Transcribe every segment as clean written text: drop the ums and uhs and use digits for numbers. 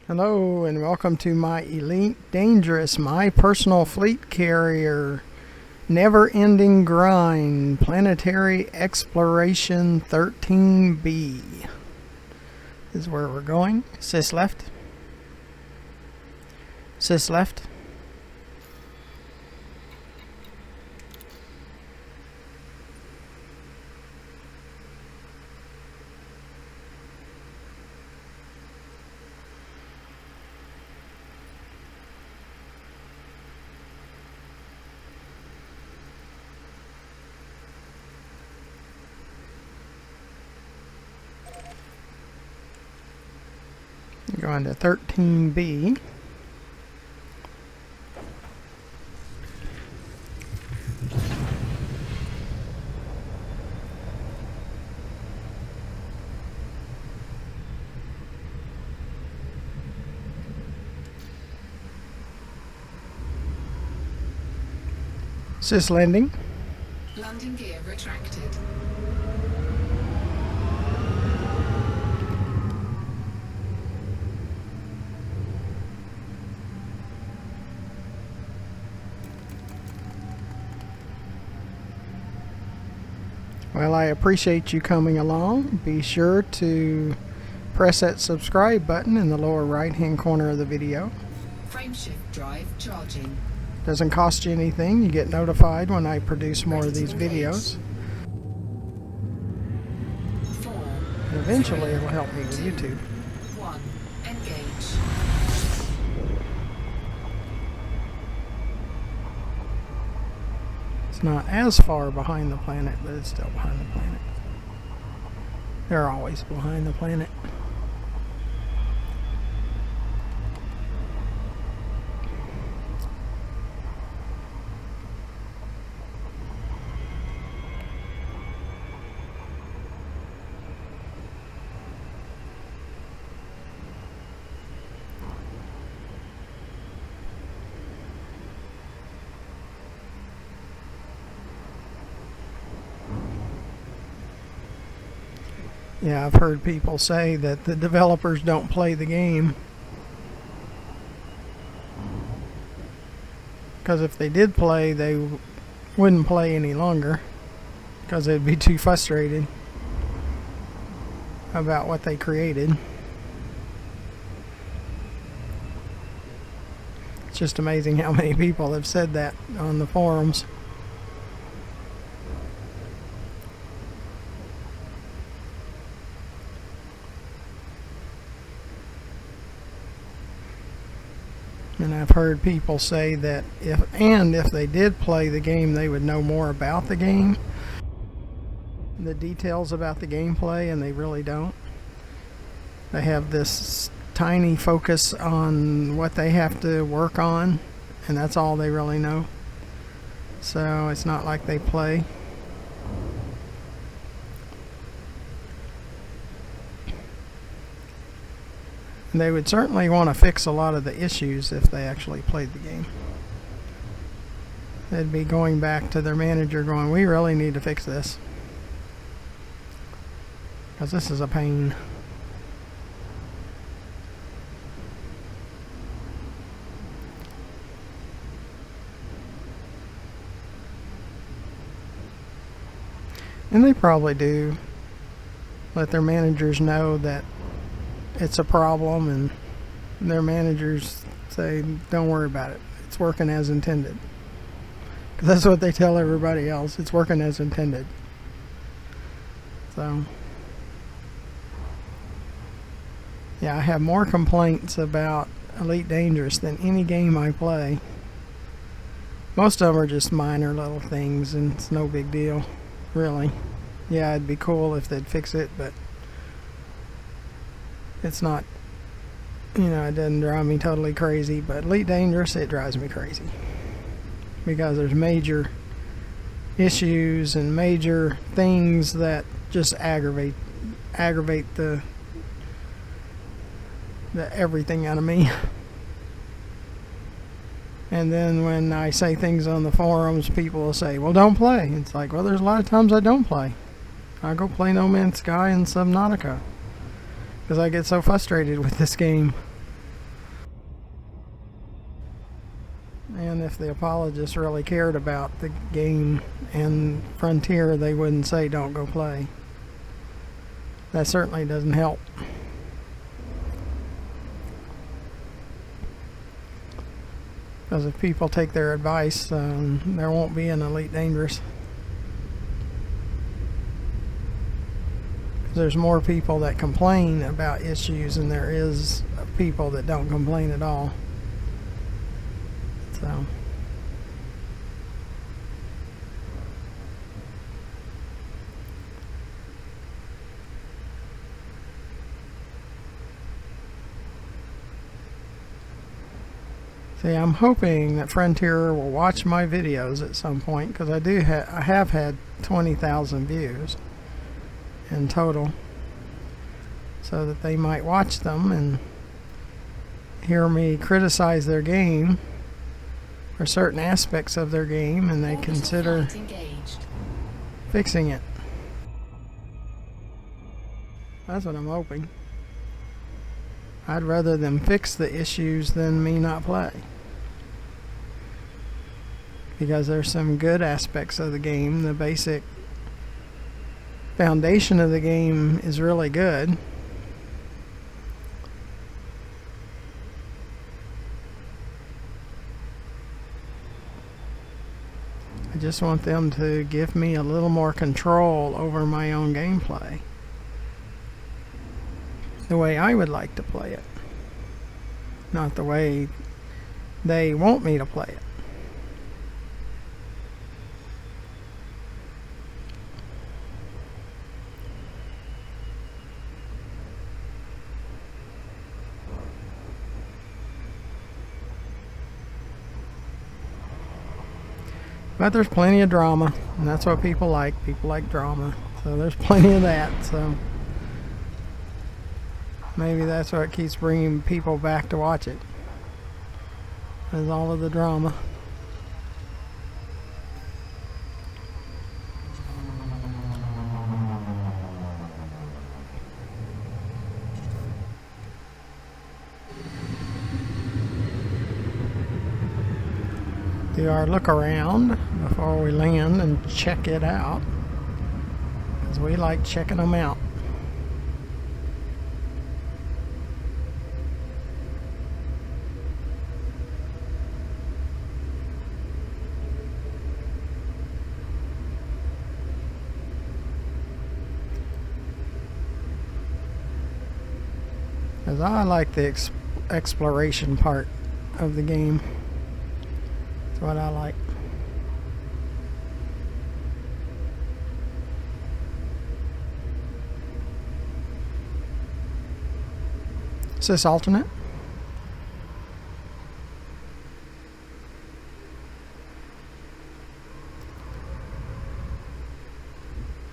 Hello and welcome to my Elite Dangerous, my personal fleet carrier, never-ending grind, Planetary Exploration 13B. This is where we're going. Sys left. Sys left. Going to 13B. Sys landing. Landing gear retracted. Well, I appreciate you coming along. Be sure to press that subscribe button in the lower right hand corner of the video. Frameshift drive charging. Doesn't cost you anything. You get notified when I produce more of these videos. 4, And eventually it'll help me with YouTube. 1, engage. It's not as far behind the planet, but it's still behind the planet. They're always behind the planet. Yeah, I've heard people say that the developers don't play the game. Because if they did play, they wouldn't play any longer. Because they'd be too frustrated about what they created. It's just amazing how many people have said that on the forums. And I've heard people say that if they did play the game, they would know more about the game, the details about the gameplay, and they really don't. They have this tiny focus on what they have to work on, and that's all they really know. So it's not like they play. They would certainly want to fix a lot of the issues if they actually played the game. They'd be going back to their manager going, we really need to fix this. Because this is a pain. And they probably do let their managers know that it's a problem, and their managers say, don't worry about it. It's working as intended. Because that's what they tell everybody else. It's working as intended. So, yeah, I have more complaints about Elite Dangerous than any game I play. Most of them are just minor little things, and it's no big deal, really. Yeah, it'd be cool if they'd fix it, but it's not, it doesn't drive me totally crazy. But Elite Dangerous, it drives me crazy. Because there's major issues and major things that just aggravate the everything out of me. And then when I say things on the forums, people will say, well, don't play. It's like, well, there's a lot of times I don't play. I go play No Man's Sky and Subnautica. Because I get so frustrated with this game. And if the apologists really cared about the game and Frontier, they wouldn't say don't go play. That certainly doesn't help. Because if people take their advice, there won't be an Elite Dangerous. There's more people that complain about issues than there is people that don't complain at all. So see, I'm hoping that Frontier will watch my videos at some point, because I have had 20,000 views in total, so that they might watch them and hear me criticize their game or certain aspects of their game, and they consider fixing it. That's what I'm hoping. I'd rather them fix the issues than me not play, because there's some good aspects of the game. The basic foundation of the game is really good. I just want them to give me a little more control over my own gameplay, the way I would like to play it, not the way they want me to play it. But there's plenty of drama, and that's what people like. People like drama, so there's plenty of that. So maybe that's what keeps bringing people back to watch it, is all of the drama. Do our look around before we land and check it out, because we like checking them out. Because I like the exploration part of the game. That's what I like. Is this alternate?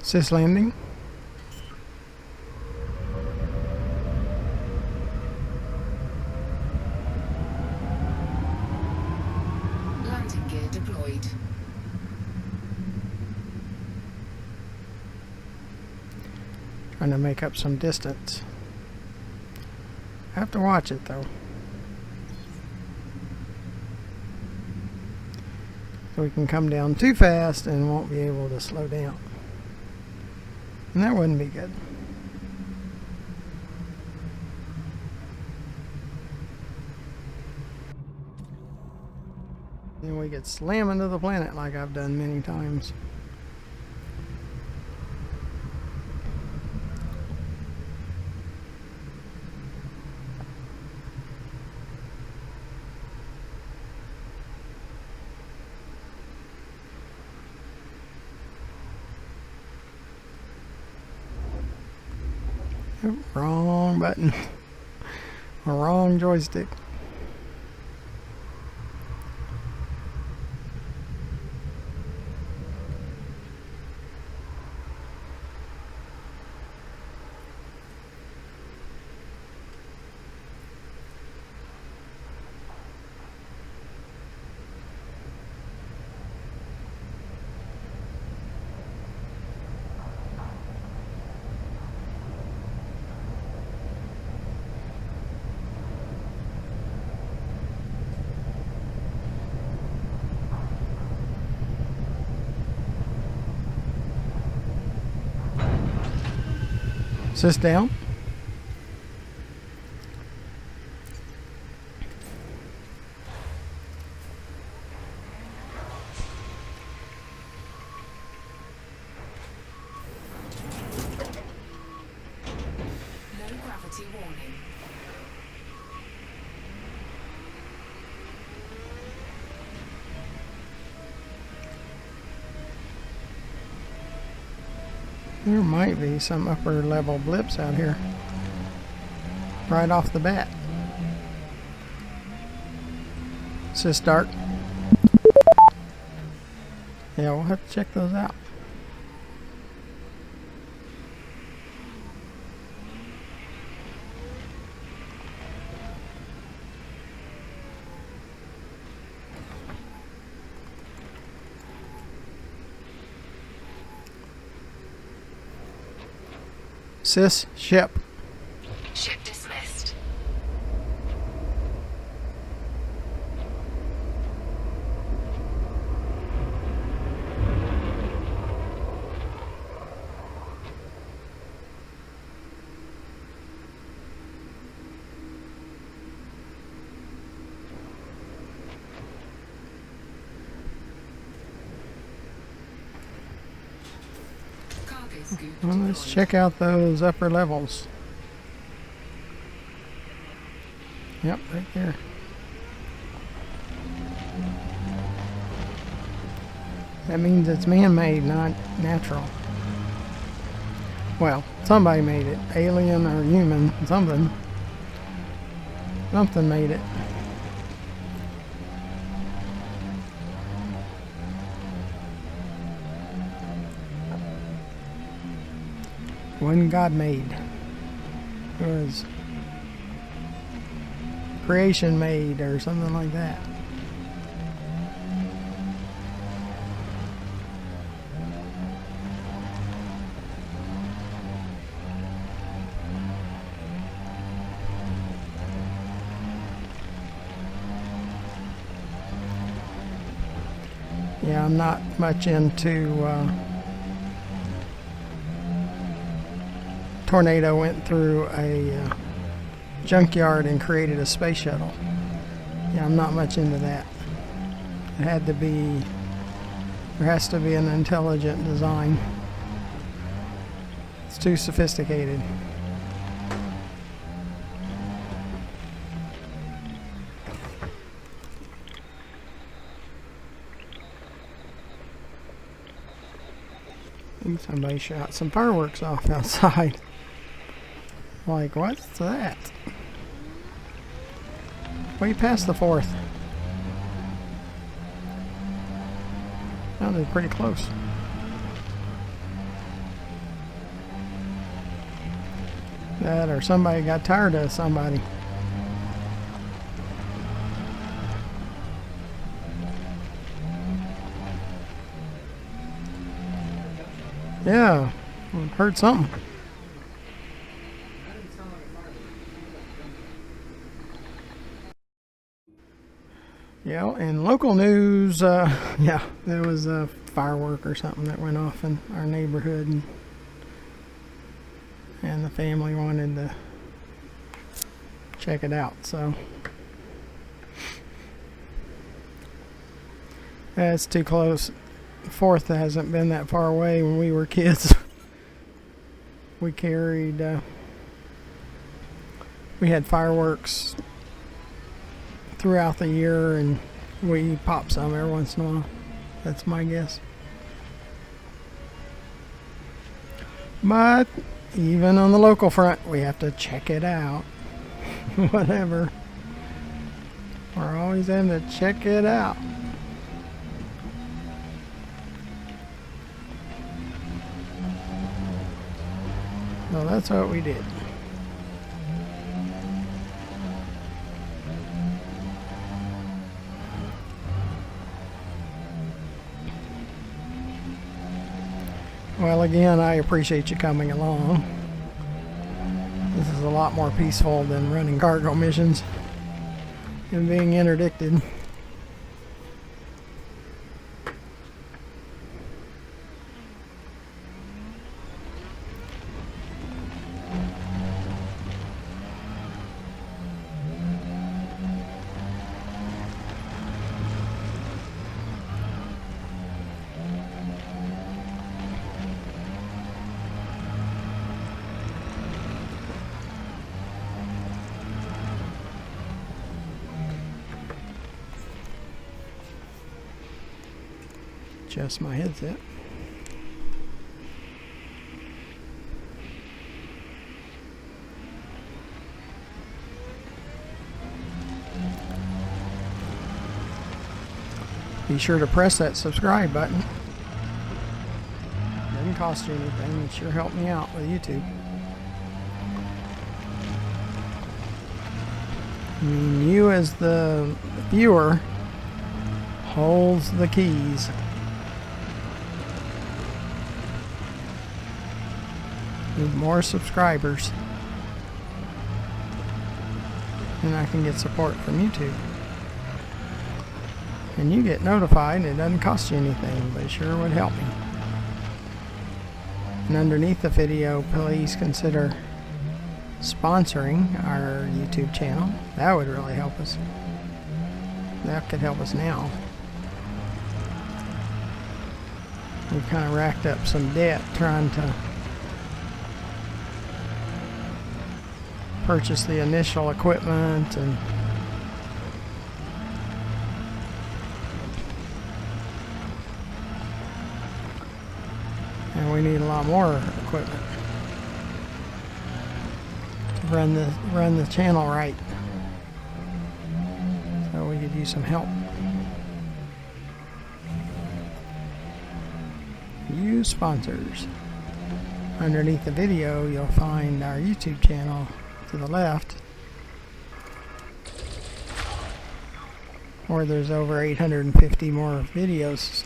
Is this landing? Landing gear deployed. Trying to make up some distance. I have to watch it though. So we can come down too fast and won't be able to slow down. And that wouldn't be good. And we get slammed into the planet like I've done many times. Wrong button. Wrong joystick. Sit down. Low gravity warning. There might be some upper level blips out here right off the bat. Is this dark? Yeah, we'll have to check those out. Sis, ship. Ship dismissed. Cargo scoop Well, let's deployed. check out those upper levels. Yep, right there. That means it's man-made, not natural. Well, somebody made it. Alien or human, something. Something made it. Wasn't God made. It was creation made or something like that. Yeah, I'm not much into tornado went through a junkyard and created a space shuttle. Yeah, I'm not much into that. It had to be, there has to be an intelligent design. It's too sophisticated. And somebody shot some fireworks off outside. Like, what's that? Way past the 4th. Sounded pretty close. That or somebody got tired of somebody. Yeah, heard something. Yeah, in local news, yeah, there was a firework or something that went off in our neighborhood, and the family wanted to check it out, so that's too close. 4th hasn't been that far away. When we were kids, we carried, we had fireworks throughout the year, and we pop some every once in a while. That's my guess. But even on the local front, we have to check it out. Whatever. We're always having to check it out. So that's what we did. Well, again, I appreciate you coming along. This is a lot more peaceful than running cargo missions and being interdicted. adjust my headset. Be sure to press that subscribe button. Doesn't cost you anything. It sure helped me out with YouTube. I mean, you as the viewer holds the keys. Need more subscribers, and I can get support from YouTube. And you get notified. It doesn't cost you anything, but it sure would help me. And underneath the video, please consider sponsoring our YouTube channel. That would really help us. That could help us now. We've kind of racked up some debt trying to purchase the initial equipment, and we need a lot more equipment to run the channel right. So we could use some help. Use sponsors. Underneath the video, you'll find our YouTube channel to the left, where there's over 850 more videos.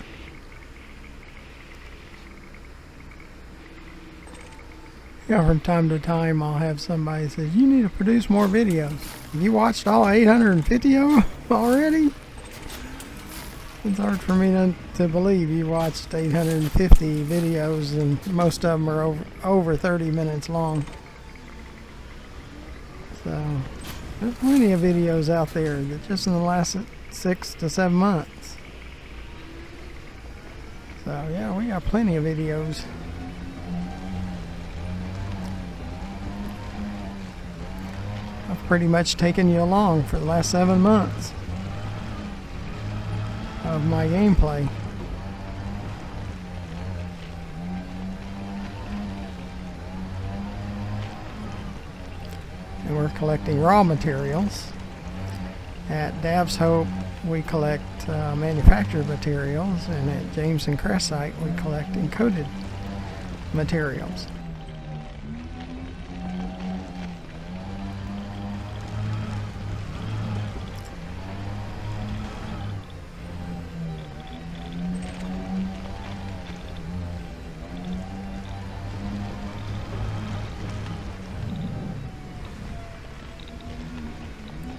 Yeah, from time to time I'll have somebody say, you need to produce more videos. You watched all 850 of them already? It's hard for me to believe you watched 850 videos, and most of them are over 30 minutes long. So there's plenty of videos out there that just in the last 6 to 7 months. So yeah, we got plenty of videos. I've pretty much taken you along for the last 7 months of my gameplay. And we're collecting raw materials. At Dav's Hope we collect manufactured materials, and at James and Crest site we collect encoded materials.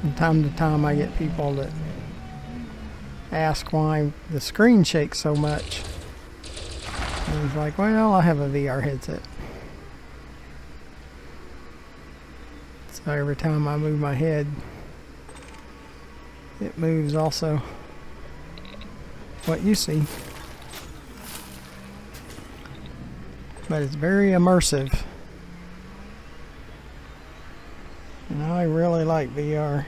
From time to time I get people that ask why the screen shakes so much. And it's like, well, I have a VR headset. So every time I move my head, it moves also what you see. But it's very immersive. And I really like VR,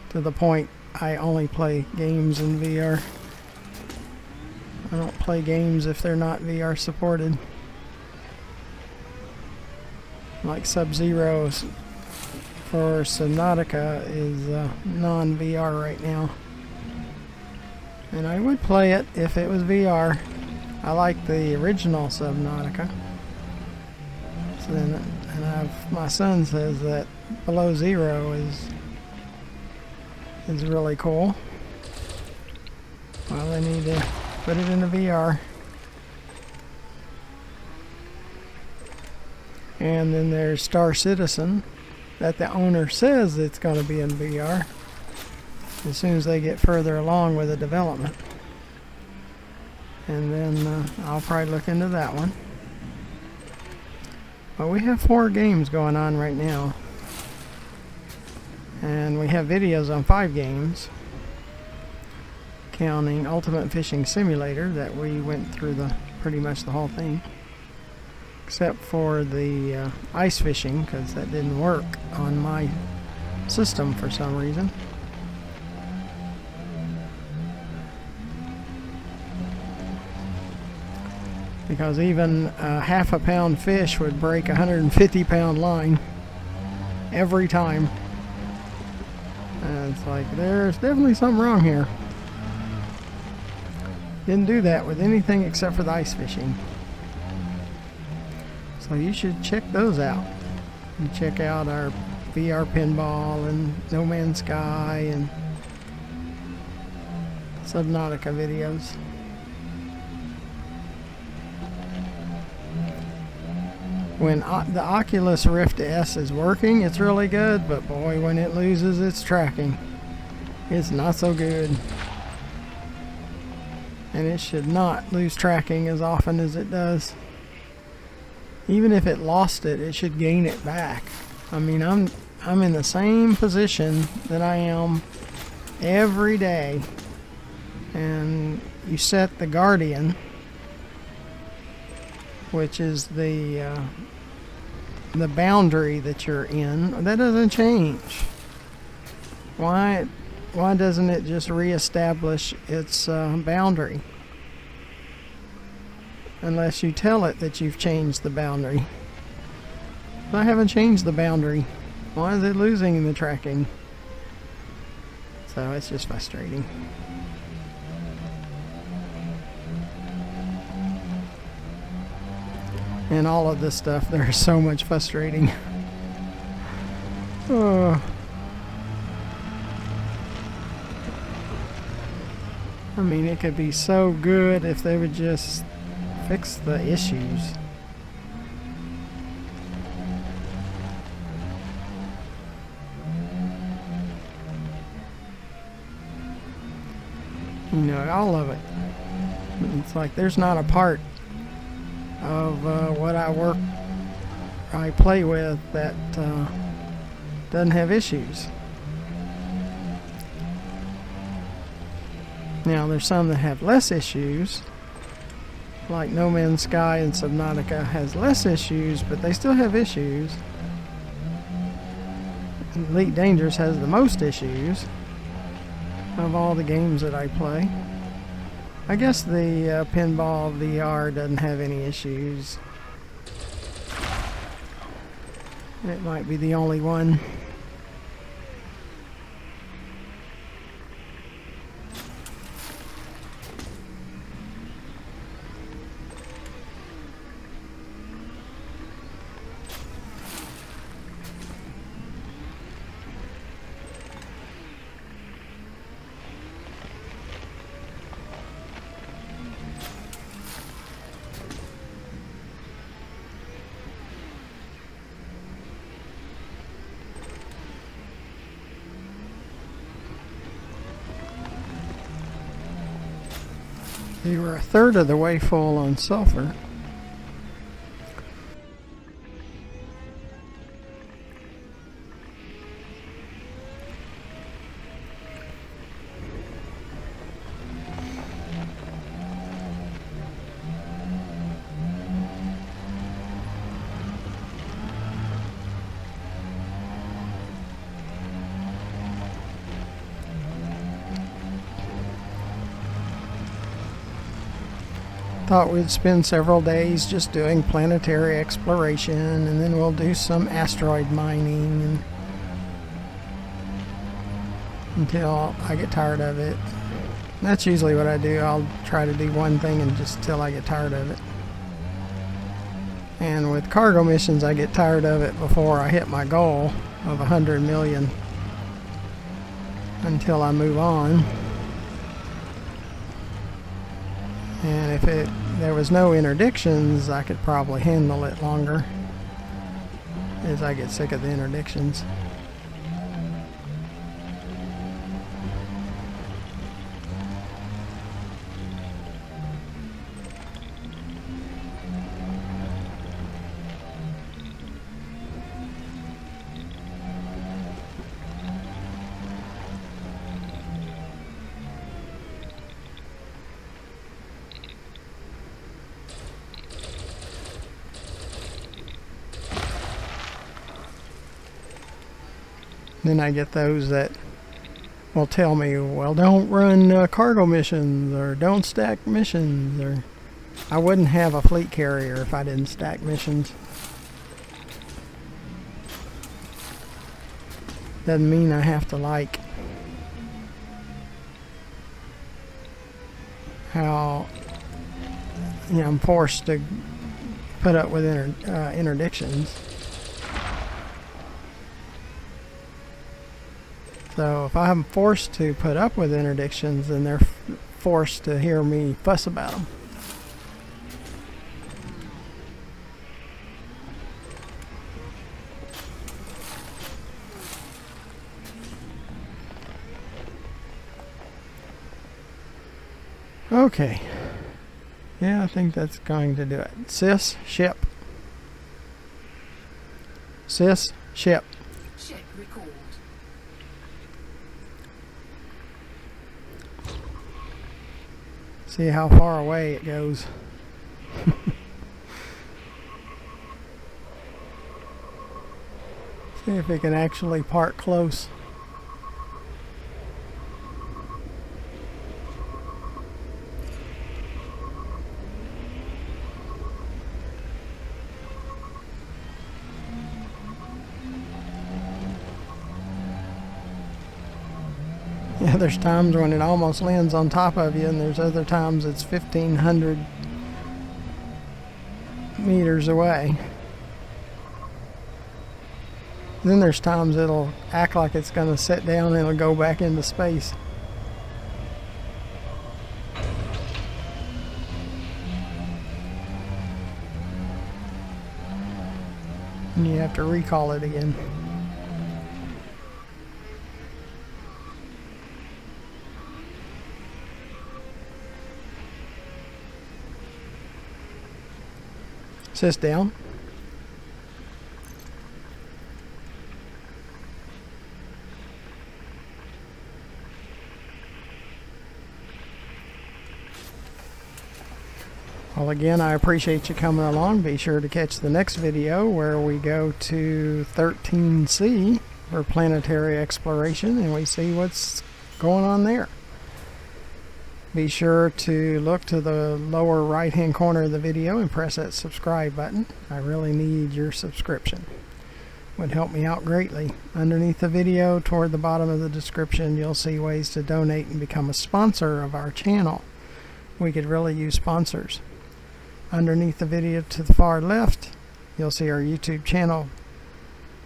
to the point I only play games in VR. I don't play games if they're not VR supported. Like Sub-Zero for Subnautica is non-VR right now. And I would play it if it was VR. I like the original Subnautica. So then, my son says that Below Zero is really cool. Well, they need to put it in the VR. And then there's Star Citizen, that the owner says it's going to be in VR as soon as they get further along with the development. And then I'll probably look into that one. But we have 4 games going on right now. And we have videos on 5 games, counting Ultimate Fishing Simulator, that we went through pretty much the whole thing, except for the ice fishing, because that didn't work on my system for some reason. because even a half a pound fish would break a 150-pound line every time. And it's like, there's definitely something wrong here. Didn't do that with anything except for the ice fishing. So you should check those out. You check out our VR pinball and No Man's Sky and Subnautica videos. When the Oculus Rift S is working, it's really good, but boy, when it loses its tracking, it's not so good. And it should not lose tracking as often as it does. Even if it lost it, it should gain it back. I mean, I'm in the same position that I am every day. And you set the Guardian, which is the boundary that you're in. That doesn't change. Why doesn't it just reestablish its boundary? Unless you tell it that you've changed the boundary. I haven't changed the boundary. Why is it losing the tracking? So it's just frustrating. And all of this stuff, there's so much frustrating. I mean, it could be so good if they would just fix the issues. You know, all of it. It's like there's not a part of what I play with that doesn't have issues. Now there's some that have less issues, like No Man's Sky and Subnautica has less issues, but they still have issues. Elite Dangerous has the most issues of all the games that I play. I guess the Pinball VR doesn't have any issues. It might be the only one. We were a third of the way full on sulfur. Thought we'd spend several days just doing planetary exploration, and then we'll do some asteroid mining and until I get tired of it. That's usually what I do. I'll try to do one thing and just till I get tired of it. And with cargo missions, I get tired of it before I hit my goal of 100 million until I move on. And if there was no interdictions, I could probably handle it longer as I get sick of the interdictions. Then I get those that will tell me, well, don't run cargo missions or don't stack missions, or I wouldn't have a fleet carrier if I didn't stack missions. Doesn't mean I have to like how, you know, I'm forced to put up with interdictions. So if I'm forced to put up with interdictions, then they're forced to hear me fuss about them. Okay. Yeah, I think that's going to do it. Sys, ship. Sys, ship. Ship recalled. See how far away it goes. See if it can actually park close. Yeah, there's times when it almost lands on top of you, and there's other times it's 1,500 meters away. Then there's times it'll act like it's going to sit down and it'll go back into space. And you have to recall it again. Sys down. Well, again, I appreciate you coming along. Be sure to catch the next video where we go to 13C for planetary exploration and we see what's going on there. Be sure to look to the lower right hand corner of the video and press that subscribe button. I really need your subscription. Would help me out greatly. Underneath the video toward the bottom of the description you'll see ways to donate and become a sponsor of our channel. We could really use sponsors. Underneath the video to the far left you'll see our YouTube channel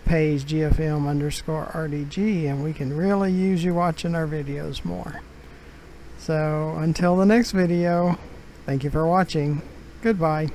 page, GFM_RDG, and we can really use you watching our videos more. So until the next video, thank you for watching. Goodbye.